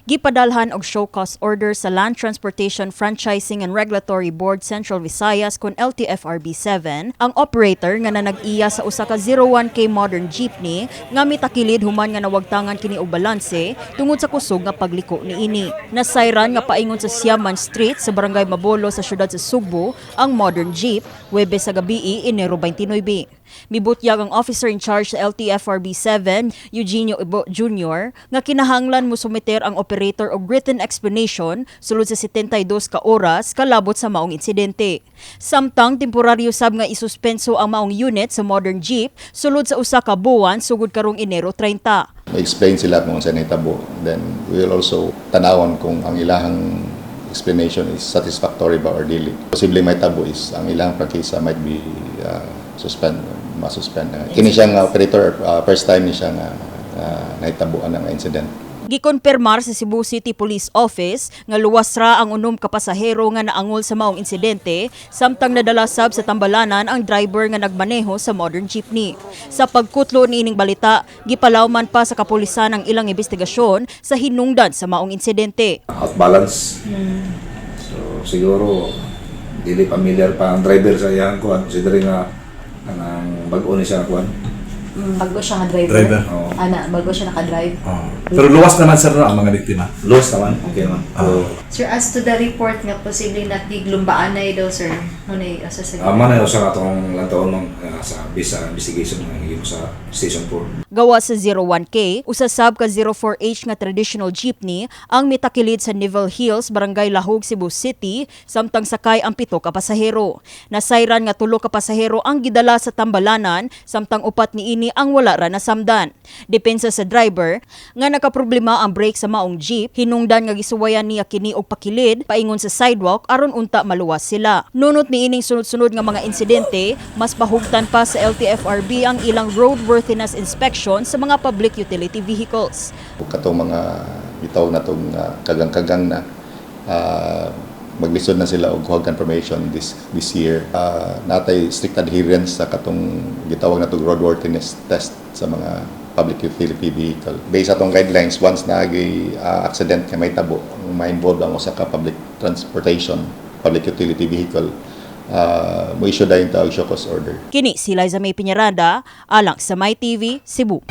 Gipadalhan og show cause order sa Land Transportation Franchising and Regulatory Board Central Visayas kun LTFRB7 ang operator nga nanag-iya sa usa ka 01K modern jeepney nga mitakilid human nga nawagtangan kini og balanse tungod sa kusog nga pagliko niini. Nasayran nga paingon sa Siaman Street sa Barangay Mabolo sa siyudad sa Sugbo ang modern jeep Huwebes sa gabii Enero 29. Mibutyag ang officer in charge sa LTFRB7, Eugenio Ibo Jr., nga kinahanglan mo sumiter ang operator og written explanation sulod sa 72 ka oras kalabot sa maong insidente. Samtang temporaryo sab nga isuspenso ang maong unit sa modern jeep sulod sa usa ka buwan sugod karong Enero 30. Ma-explain sila kung saan itabo. Then we will also tanawon kung ang ilahang explanation is satisfactory ba or dili. Posible may tabo is ang ilahang prangkisa might be masuspend. Kini siya nga operator, first time ni siya nga nahitabuan ng incident. Gikonpermar sa Cebu City Police Office nga luwas ra ang unom ka pasahero nga naangol sa maong insidente samtang nadala sab sa tambalanan ang driver nga nagmaneho sa modern jeepney. Sa pagkutlo niining balita, gipalawman pa sa kapulisan ang ilang investigasyon sa hinungdan sa maong insidente. Outbalance. So siguro dili familiar pa ang driver sa iyang kuan, considering nga ang bago ni siya kuan. Bago siya nga driver. Oo. Bago siya naka-drive. Pero luwas naman sir ang mga biktima. Luwas naman, okay naman. Sir, as to the report nga posibleng nagdiglumbaan na daw, sir. Ngunay, asa sa Mana yung sa atong lantaon ng sa investigation ng higit sa Station 4. Gawa sa 01K, usasab ka 04H nga traditional jeepney ang mitakilid sa Neville Hills, Barangay Lahog, Cebu City, samtang sakay ang 7 ka pasahero. Nasayran nga 3 ka pasahero ang gidala sa tambalanan, samtang upat niini ang wala ra nasamdan. Depensa sa driver, nga nakaproblema ang brake sa maong jeep, hinungdan nga gisuwayan niya kini og pakilid paingon sa sidewalk aron unta maluwas sila. Nunot niining sunod-sunod nga mga insidente, mas pahugtan pa sa LTFRB ang ilang roadworthiness inspection sa mga public utility vehicles. Katong mga bitaw na itong kagang-kagang na maglisod na sila og huwag confirmation this year. Natay strict adherence sa katong gitawag na itong roadworthiness test sa mga public utility vehicle. Based atong guidelines, once naagi accident nga may tabo, ma-involve ang usa ka public transportation, public utility vehicle, mo issue dayon tawag show cause order. Kini si Liza May Piñaranda, alang sa My TV, Cebu.